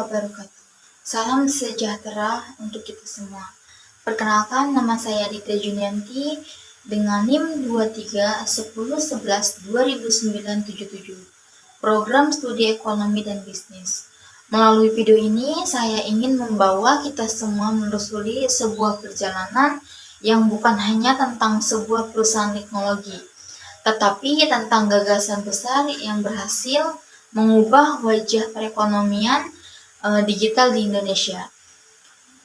wabarakatuh. Salam sejahtera untuk kita semua. Perkenalkan, nama saya Dita Junianti dengan NIM 231011200977, Program Studi Ekonomi dan Bisnis. Melalui video ini, saya ingin membawa kita semua menelusuri sebuah perjalanan yang bukan hanya tentang sebuah perusahaan teknologi, tetapi tentang gagasan besar yang berhasil mengubah wajah perekonomian digital di Indonesia.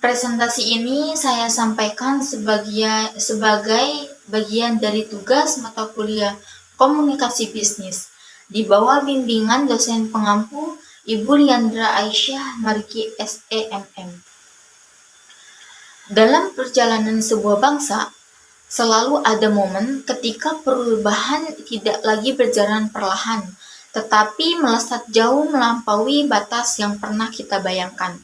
Presentasi ini saya sampaikan sebagai bagian dari tugas mata kuliah Komunikasi Bisnis di bawah bimbingan dosen pengampu Ibu Liandra Aisyah Margi SEMM. Dalam perjalanan sebuah bangsa, selalu ada momen ketika perubahan tidak lagi berjalan perlahan, tetapi melesat jauh melampaui batas yang pernah kita bayangkan.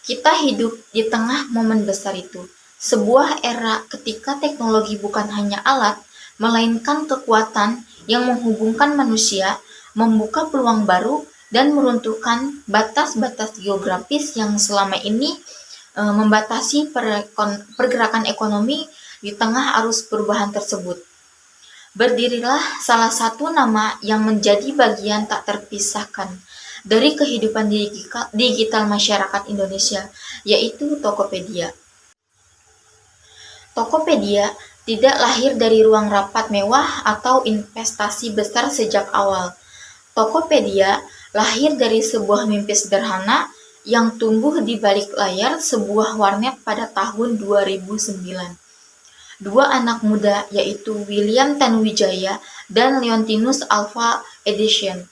Kita hidup di tengah momen besar itu, sebuah era ketika teknologi bukan hanya alat, melainkan kekuatan yang menghubungkan manusia, membuka peluang baru, dan meruntuhkan batas-batas geografis yang selama ini membatasi pergerakan ekonomi di tengah arus perubahan tersebut. Berdirilah salah satu nama yang menjadi bagian tak terpisahkan dari kehidupan digital masyarakat Indonesia, yaitu Tokopedia. Tokopedia tidak lahir dari ruang rapat mewah atau investasi besar sejak awal. Tokopedia lahir dari sebuah mimpi sederhana yang tumbuh di balik layar sebuah warnet pada tahun 2009. Dua anak muda, yaitu William Tanuwijaya dan Leontinus Alva Edison,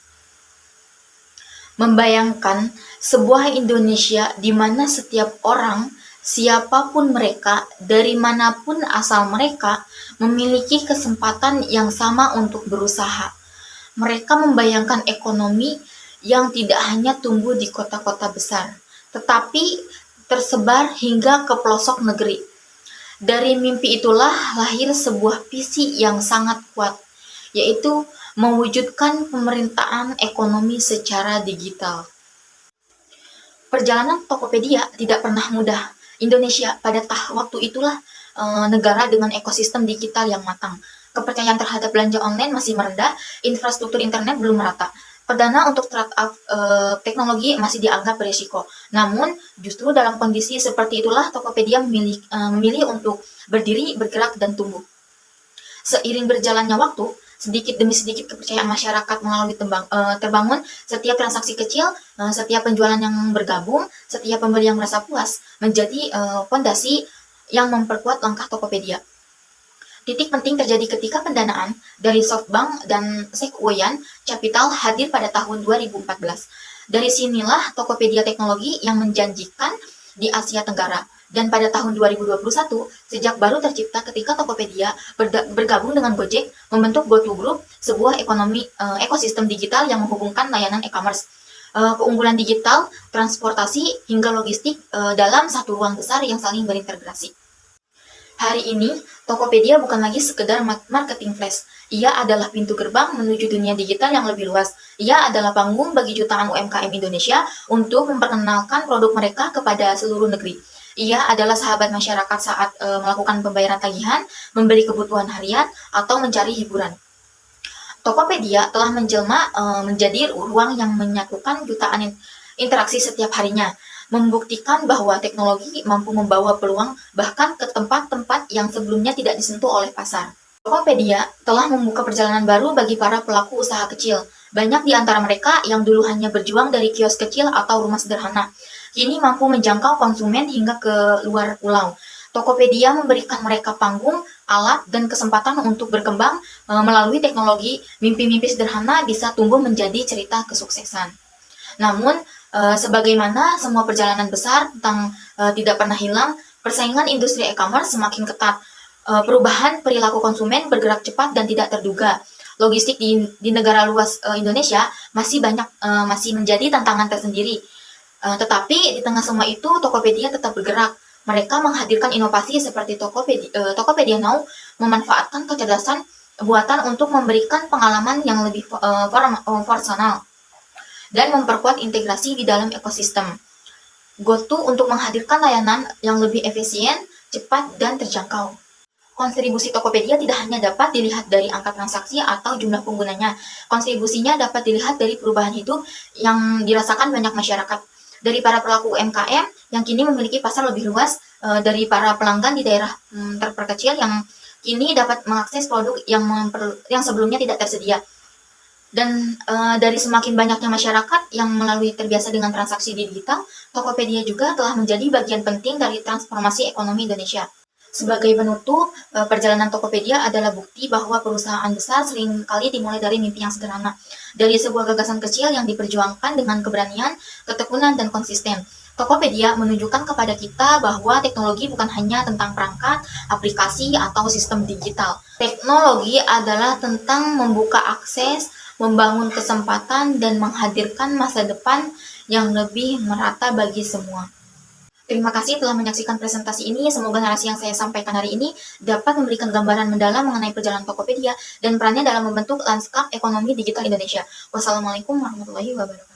membayangkan sebuah Indonesia di mana setiap orang, siapapun mereka, dari manapun asal mereka, memiliki kesempatan yang sama untuk berusaha. Mereka membayangkan ekonomi yang tidak hanya tumbuh di kota-kota besar, tetapi tersebar hingga ke pelosok negeri. Dari mimpi itulah lahir sebuah visi yang sangat kuat, yaitu mewujudkan pemerintahan ekonomi secara digital. Perjalanan Tokopedia tidak pernah mudah. Indonesia pada waktu itulah negara dengan ekosistem digital yang matang. Kepercayaan terhadap belanja online masih merendah, infrastruktur internet belum merata. Perdana untuk startup teknologi masih dianggap berisiko. Namun, justru dalam kondisi seperti itulah Tokopedia memilih untuk berdiri, bergerak, dan tumbuh. Seiring berjalannya waktu, sedikit demi sedikit kepercayaan masyarakat melalui terbangun. Setiap transaksi kecil, setiap penjualan yang bergabung, setiap pembeli yang merasa puas menjadi fondasi yang memperkuat langkah Tokopedia. Titik penting terjadi ketika pendanaan dari SoftBank dan Sequoia Capital hadir pada tahun 2014. Dari sinilah Tokopedia teknologi yang menjanjikan di Asia Tenggara. Dan pada tahun 2021, sejak baru tercipta ketika Tokopedia bergabung dengan Gojek, membentuk GoTo Group, sebuah ekosistem digital yang menghubungkan layanan e-commerce, keunggulan digital, transportasi, hingga logistik dalam satu ruang besar yang saling berintegrasi. Hari ini, Tokopedia bukan lagi sekedar marketing flash. Ia adalah pintu gerbang menuju dunia digital yang lebih luas. Ia adalah panggung bagi jutaan UMKM Indonesia untuk memperkenalkan produk mereka kepada seluruh negeri. Ia adalah sahabat masyarakat saat melakukan pembayaran tagihan, membeli kebutuhan harian, atau mencari hiburan. Tokopedia telah menjelma menjadi ruang yang menyatukan jutaan interaksi setiap harinya, membuktikan bahwa teknologi mampu membawa peluang bahkan ke tempat-tempat yang sebelumnya tidak disentuh oleh pasar. Tokopedia telah membuka perjalanan baru bagi para pelaku usaha kecil. Banyak di antara mereka yang dulu hanya berjuang dari kios kecil atau rumah sederhana, kini mampu menjangkau konsumen hingga ke luar pulau. Tokopedia memberikan mereka panggung, alat, dan kesempatan untuk berkembang melalui teknologi. Mimpi-mimpi sederhana bisa tumbuh menjadi cerita kesuksesan. Namun, sebagaimana semua perjalanan besar tidak pernah hilang, persaingan industri e-commerce semakin ketat. Perubahan perilaku konsumen bergerak cepat dan tidak terduga. Logistik di negara luas Indonesia masih menjadi tantangan tersendiri. Tetapi di tengah semua itu, Tokopedia tetap bergerak. Mereka menghadirkan inovasi seperti Tokopedia Now, memanfaatkan kecerdasan buatan untuk memberikan pengalaman yang lebih personal. dan memperkuat integrasi di dalam ekosistem. GoTo untuk menghadirkan layanan yang lebih efisien, cepat, dan terjangkau. Kontribusi Tokopedia tidak hanya dapat dilihat dari angka transaksi atau jumlah penggunanya. Kontribusinya dapat dilihat dari perubahan hidup yang dirasakan banyak masyarakat. Dari para pelaku UMKM yang kini memiliki pasar lebih luas, dari para pelanggan di daerah terperkecil yang kini dapat mengakses produk yang sebelumnya tidak tersedia. Dan dari semakin banyaknya masyarakat yang melalui terbiasa dengan transaksi digital, Tokopedia juga telah menjadi bagian penting dari transformasi ekonomi Indonesia. Sebagai penutup, perjalanan Tokopedia adalah bukti bahwa perusahaan besar seringkali dimulai dari mimpi yang sederhana, dari sebuah gagasan kecil yang diperjuangkan dengan keberanian, ketekunan, dan konsisten. Tokopedia menunjukkan kepada kita bahwa teknologi bukan hanya tentang perangkat, aplikasi, atau sistem digital. Teknologi adalah tentang membuka akses, membangun kesempatan, dan menghadirkan masa depan yang lebih merata bagi semua. Terima kasih telah menyaksikan presentasi ini. Semoga narasi yang saya sampaikan hari ini dapat memberikan gambaran mendalam mengenai perjalanan Tokopedia dan perannya dalam membentuk lanskap ekonomi digital Indonesia. Wassalamualaikum warahmatullahi wabarakatuh.